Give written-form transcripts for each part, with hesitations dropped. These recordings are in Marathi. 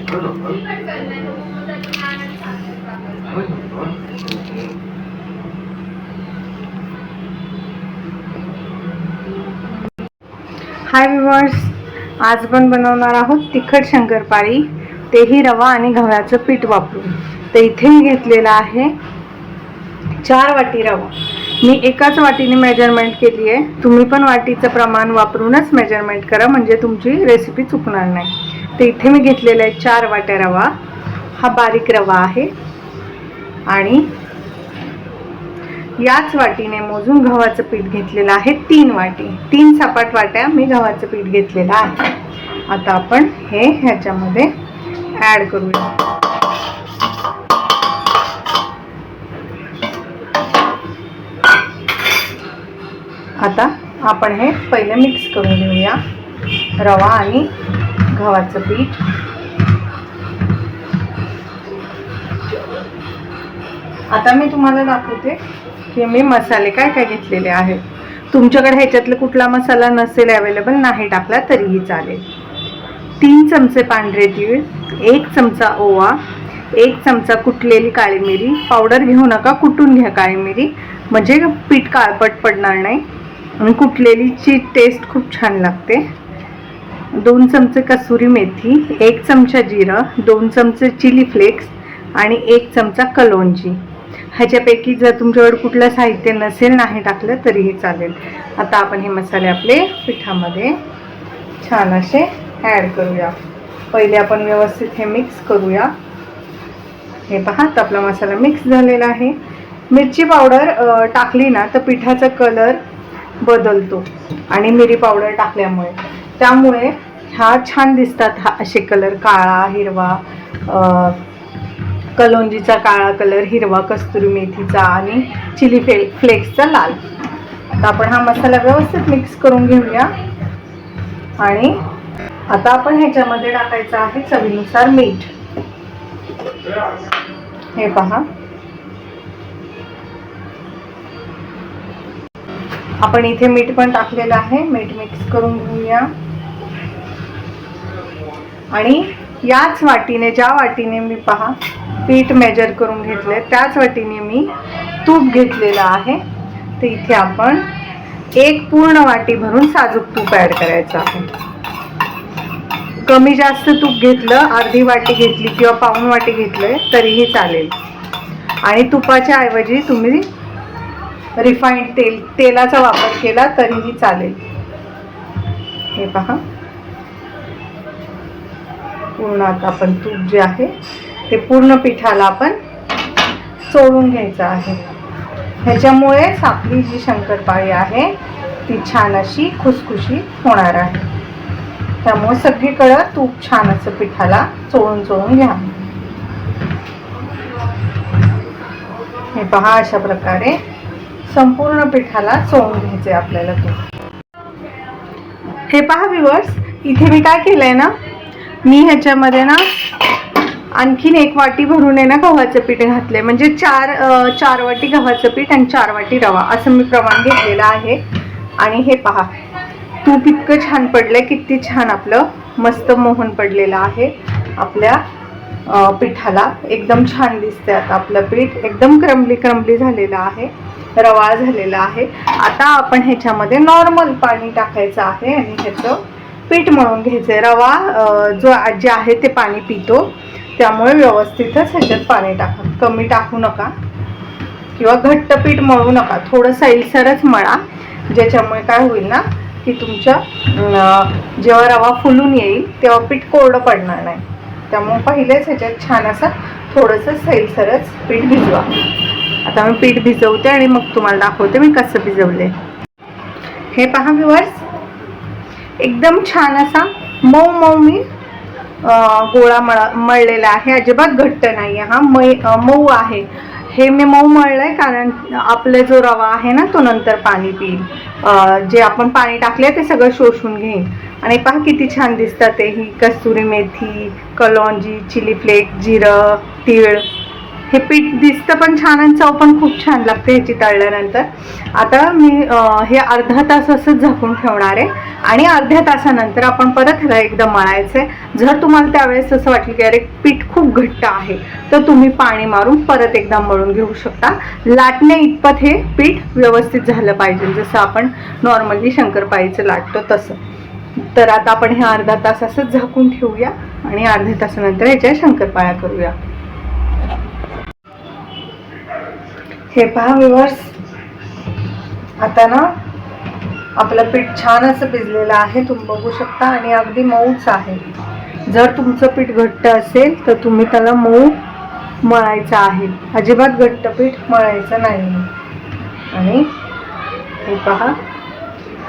हाय व्ह्यूअर्स, आज आपण बनवणार आहोत तिखट शंकरपाळी, तेही रवा आणि गव्हाचं पीठ वापरून. तर इथे मी घेतलेला आहे 4 वाटी रवा. मी एकाच वाटीने मेजरमेंट केली आहे. तुम्ही पण वाटीचं प्रमाण वापरूनच मेजरमेंट करा, म्हणजे तुमची रेसिपी चुकणार नाही. तर इथे मी घेतलेला आहे 4 वाट्या रवा. हा बारीक रवा आहे. आणि याच वाटीने मोजून गव्हाचं पीठ घेतलेलं आहे 3 वाटी. 3 सपाट वाट्या मी गव्हाचं पीठ घेतलेलं आहे. आता आपण हे ह्याच्यामध्ये ॲड करूया. आता आपण हे पहिले मिक्स करून घेऊया, रवा आणि गव्हाचं पीठ. आता मी तुम्हाला दाखवते की मी मसाले काय काय घेतलेले आहेत. तुमच्याकडे ह्याच्यातलं कुठला मसाला नसेल अवेलेबल, नाही टाकला तरीही चालेल. 3 चमचे पांढरे तीळ, 1 चमचा ओवा, 1 चमचा कुटलेली काळी मिरी. पावडर घेऊ नका, कुटून घ्या काळी मिरी, म्हणजे पीठ काळपट पडणार नाही. आणि कुटलेलीची टेस्ट खूप छान लागते. 2 चमचे कसुरी मेथी, 1 चमचा जिरं, 2 चमचे चिली फ्लेक्स आणि 1 चमचा कलोंजी. ह्याच्यापैकी जर तुमच्याकडे कुठलं साहित्य नसेल, नाही टाकलं तरीही चालेल. आता आपण हे मसाले आपले पिठामध्ये छान असे ॲड करूया. पहिले आपण व्यवस्थित हे मिक्स करूया. हे पहा, तर आपला मसाला मिक्स झालेला आहे. मिरची पावडर टाकली ना तर पिठाचा कलर बदलतो, आणि मिरी पावडर टाकल्यामुळे, त्यामुळे हा छान दिसतात. हा असे कलर, काळा, हिरवा, कलोंजीचा काळा कलर, हिरवा कस्तुरी मेथीचा आणि चिली फ्लेक्सचा लाल. आता आपण हा मसाला व्यवस्थित मिक्स करून घेऊया. आणि आता आपण ह्याच्यामध्ये टाकायचं आहे चवीनुसार मीठ. हे पहा, आपण इथे मीठ पण टाकलेलं आहे. मीठ मिक्स करून घेऊया. आणि याच वाटीने, ज्या वाटीने मी पहा पीठ मेजर करून घेतलंय, त्याच वाटीने मी तूप घेतलेलं आहे. तर इथे आपण 1 पूर्ण वाटी भरून साजूक तूप ॲड करायचं आहे. कमी जास्त तूप घेतलं, अर्धी वाटी घेतली किंवा पाऊण वाटी घेतलंय तरीही चालेल. आणि तुपाच्या ऐवजी तुम्ही रिफाईंड तेलाचा वापर केला तरीही चालेल. हे पहा, पूर्ण आता आपण तूप जे आहे ते पूर्ण पिठाला आपण चोळून घ्यायचं आहे. ह्याच्यामुळे आपली जी शंकरपाळी आहे ती छान अशी खुसखुशीत होणार आहे. त्यामुळे सगळीकडं तूप छान असं पिठाला चोळून घ्या. हे पहा, अशा प्रकारे संपूर्ण पिठाला चोळून घ्यायचे आपल्याला तूप. हे पहा व्ह्यूअर्स, इथे मी काय केलंय ना, मी ह्याच्यामध्ये ना आणखीन 1 वाटी भरून आहे ना गव्हाचं पीठ घातलंय. म्हणजे 4 वाटी गव्हाचं पीठ आणि 4 वाटी रवा असं मी प्रमाण घेतलेलं आहे. आणि हे पहा, तूप इतकं छान पडलंय, किती छान आपलं मस्त मोहन पडलेलं आहे आपल्या पिठाला. एकदम छान दिसतंय. आता आपलं पीठ एकदम क्रम्बली झालेलं आहे, रवाळ झालेला आहे. आता आपण ह्याच्यामध्ये नॉर्मल पाणी टाकायचं आहे आणि ह्याचं पीठ मळून घ्यायचंय. रवा जे आहे ते पाणी पितो, त्यामुळे व्यवस्थितच ह्याच्यात पाणी टाका. कमी टाकू नका किंवा घट्ट पीठ मळू नका. थोडं सैलसरच मळा, ज्याच्यामुळे काय होईल ना की तुमच्या जेव्हा रवा फुलून येईल तेव्हा पीठ कोरडं पडणार नाही. त्यामुळे पहिलेच ह्याच्यात छान असं थोडंसं सैलसरच पीठ भिजवा. आता मी पीठ भिजवते आणि मग तुम्हाला दाखवते मी कसं भिजवले. हे पहा व्ह्यूअर्स, एकदम छान असा मऊ मी गोळा मळलेला आहे. अजिबात घट्ट नाही आहे, हा मऊ आहे. हे मी मऊ मळलंय कारण आपला जो रवा आहे ना तो नंतर पाणी पिईल. जे आपण पाणी टाकले ते सगळं शोषून घेईल. आणि पहा किती छान दिसतात ही कस्तुरी मेथी, कलोंजी, चिली फ्लेक्स, जिरं, तीळ. हे पीठ दिसतं पण छान आणि चव पण खूप छान लागते ह्याची तळल्यानंतर. आता मी हे अर्धा तास असंच झाकून ठेवणार आहे आणि अर्ध्या तासानंतर आपण परत ह्याला एकदा मळायचं आहे. जर तुम्हाला त्यावेळेस असं वाटलं की अरे पीठ खूप घट्ट आहे तर तुम्ही पाणी मारून परत एकदा मळून घेऊ शकता. लाटणे इतपत हे पीठ व्यवस्थित झालं पाहिजे, जसं आपण नॉर्मली शंकरपाळीचं लाटतो तसं. तर आता आपण हे अर्धा तास असंच झाकून ठेवूया आणि अर्ध्या तासानंतर ह्याच्या शंकरपाळ्या करूया. हे पहा व्ह्यूअर्स, आता ना आपलं पीठ छान असं भिजलेलं आहे, तुम्ही बघू शकता, आणि अगदी मऊच आहे. जर तुमचं पीठ घट्ट असेल तर तुम्ही त्याला मऊ मळायचं आहे, अजिबात घट्ट पीठ मळायचं नाही. आणि हे पहा,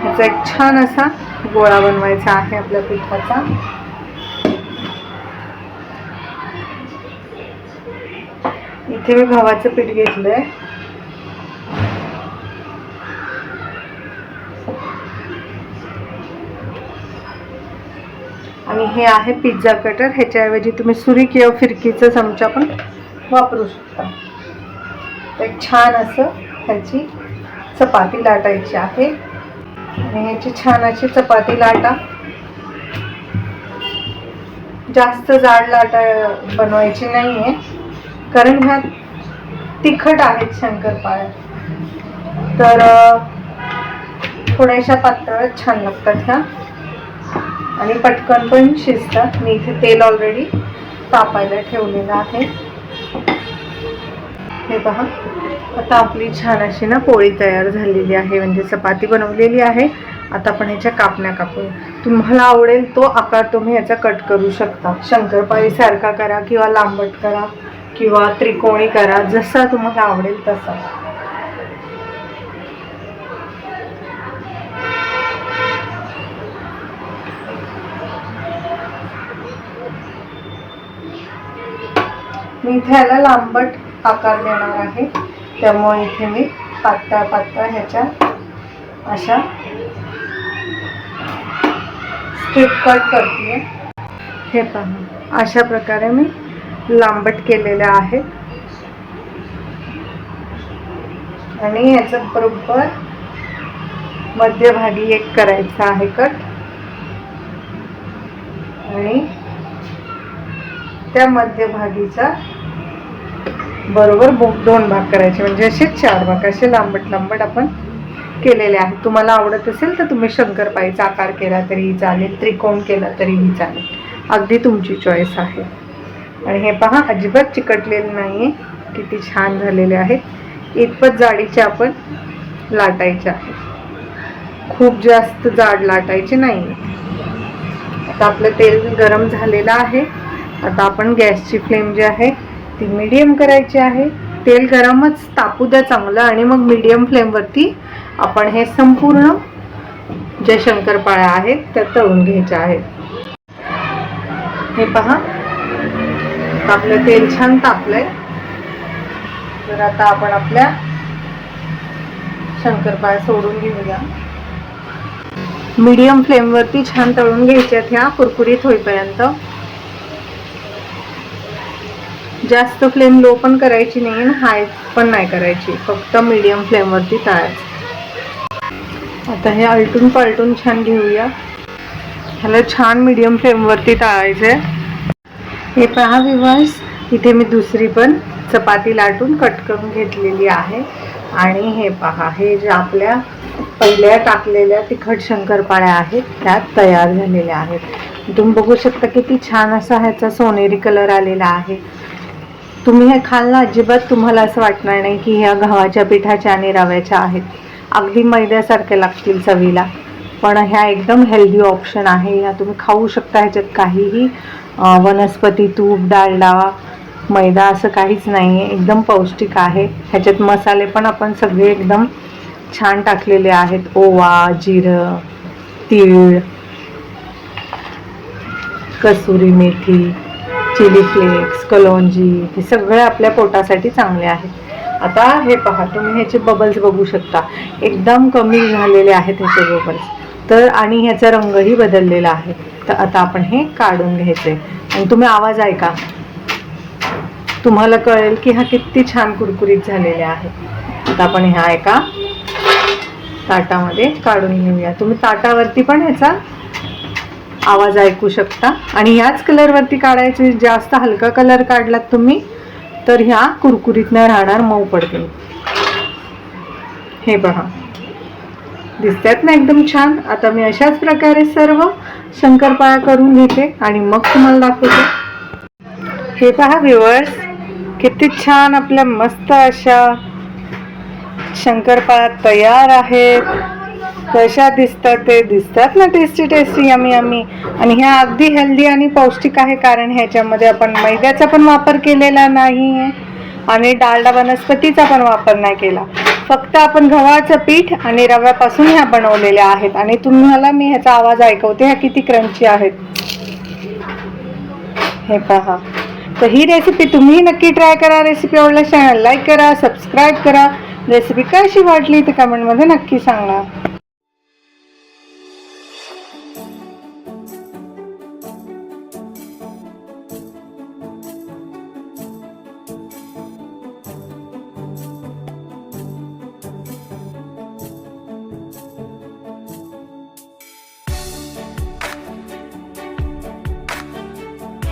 ह्याचा एक छान असा गोळा बनवायचा आहे आपल्या पिठाचा. इथे मी गव्हाचं पीठ घेतलंय. आणि हे आहे पिझ्झा कटर. ह्याच्याऐवजी तुम्ही सुरी किंवा फिरकीचा चमचा पण वापरू शकता. एक छान असं ह्याची चपाती लाटायची आहे आणि ह्याची छान अशी चपाती लाटा. जास्त जाड लाटा बनवायची नाहीये कारण ह्या तिखट आहेत शंकरपाळ्या, तर थोड्याशा पातळच छान लागतात ह्या आणि पटकन पण शिजतात. मी इथे तेल ऑलरेडी तापायला ठेवलेलं आहे. हे पहा, आता आपली छान अशी ना पोळी तयार झालेली आहे, म्हणजे चपाती बनवलेली आहे. आता आपण ह्याच्या कापण्या कापूया. तुम्हाला आवडेल तो आकार तुम्ही ह्याचा कट करू शकता. शंकरपाळी सारखा करा किंवा लांबट करा किंवा त्रिकोणी करा, जसा तुम्हाला आवडेल तसा. मी इथे याला लांबट आकार देणार आहे, त्यामुळे इथे मी पातळ पातळ ह्याच्या अशा स्ट्रिप कट करते. हे पहा, अशा प्रकारे मी लांबट केलेल्या आहेत आणि ह्याचा बरोबर मध्यभागी एक करायचा आहे कट आणि त्या मध्यभागीचा बरोबर दोन भाग करायचे, म्हणजे असे 4 भाग असे लांबट लांबट आपण केलेले आहेत. तुम्हाला आवडत असेल तर तुम्ही शंकरपाळीचा आकार केला तरीही चालेल, त्रिकोण केला तरीही चालेल, अगदी तुमची चॉईस आहे. आणि हे पहा, अजिबात चिकटलेले नाहीये, किती छान झालेले आहेत. इतपत जाडीचे आपण लाटायचे आहे, खूप जास्त जाड लाटायचे नाही. आता आपलं तेल गरम झालेलं आहे. आता आपण गॅसची फ्लेम जी आहे ती मीडियम करायची आहे. तेल गरमच तापू द्या चांगलं आणि मग मीडियम फ्लेमवरती आपण हे संपूर्ण ज्या शंकरपाळ्या आहेत त्या तळून घ्यायच्या आहेत. हे पहा, आपलं तेल छान तापलंय. तर आता आपण आपल्या शंकरपाळ्या सोडून घेऊया. मीडियम फ्लेमवरती छान तळून घ्यायच्यात ह्या कुरकुरीत होईपर्यंत. जास्त फ्लेम लो पण करायची नाही आणि हाय पण नाही करायची, फक्त मीडियम फ्लेमवरती तळायचं. आता हे आलटून पालटून छान घेऊया. ह्याला छान मीडियम फ्लेमवरती तळायचं आहे. हे पहा व्ह्यूअर्स, इथे मी दुसरी पण चपाती लाटून कट करून घेतलेली आहे. आणि हे पहा, हे जे आपल्या पहिल्या टाकलेल्या तिखट शंकरपाळ्या आहेत त्या तयार झालेल्या आहेत. तुम्ही बघू शकता किती छान असा ह्याचा सोनेरी कलर आलेला आहे. तुम्ही हे खाल्लं अजिबात तुम्हाला असं वाटणार नाही की ह्या गव्हाच्या पिठाच्या आणि रव्याच्या आहेत. अगदी मैद्यासारखे लागतील चवीला, पण ह्या एकदम हेल्दी ऑप्शन आहे. ह्या तुम्ही खाऊ शकता. ह्याच्यात काहीही वनस्पती तूप, डालडा, मैदा असं काहीच नाही आहे. एकदम पौष्टिक आहे. ह्याच्यात मसाले पण आपण सगळे एकदम छान टाकलेले आहेत. ओवा, जिरं, तीळ, कसुरी मेथी, चिली फ्लेक्स, कलोंजी, हे सगळे आपल्या पोटासाठी चांगले आहेत. आता हे पहा, तुम्ही ह्याचे बबल्स बघू शकता, एकदम कमी झालेले आहेत ह्याचे बबल्स. तर आणि ह्याचा रंगही बदललेला आहे. तर आता आपण हे काढून घ्यायचे आणि तुम्ही आवाज ऐका. तुम्हाला कळेल की हा किती छान कुरकुरीत झालेले आहे. आता आपण ह्या एका ताटामध्ये काढून घेऊया. तुम्ही ताटावरती पण ह्याचा आवाज ऐकू शकता. आणि ह्याच कलरवरती काढायचे. जास्त हलका कलर काढलात तुम्ही तर ह्या कुरकुरीत नाही राहणार, मऊ पडतील. हे पहा, दिसतात ना एकदम छान. आता मी अशाच प्रकारे सर्व शंकरपाळ्या करून घेते आणि मग तुम्हाला दाखवते. हे पहा व्ह्यूअर्स, किती छान आपल्या मस्त अशा शंकरपाळ्या तयार आहेत. कशा दिसतात ते, दिसतात ना टेस्टी टेस्टी, यमी यमी. आणि ह्या अगदी हेल्दी आणि पौष्टिक आहे, कारण ह्याच्यामध्ये आपण मैद्याचा पण वापर केलेला नाही आहे आणि डालडा वनस्पतीचा पण वापर नाही केला. फक्त आपण गव्हाचं पीठ आणि रव्यापासून ह्या बनवलेल्या आहेत. आणि तुम्हाला मी ह्याचा आवाज ऐकवते, ह्या किती क्रंची आहेत हे पहा. तर ही रेसिपी तुम्ही नक्की ट्राय करा. रेसिपी आवडल्यास चॅनल लाईक करा, सबस्क्राईब करा. रेसिपी कशी वाटली ते कमेंटमध्ये नक्की सांगा.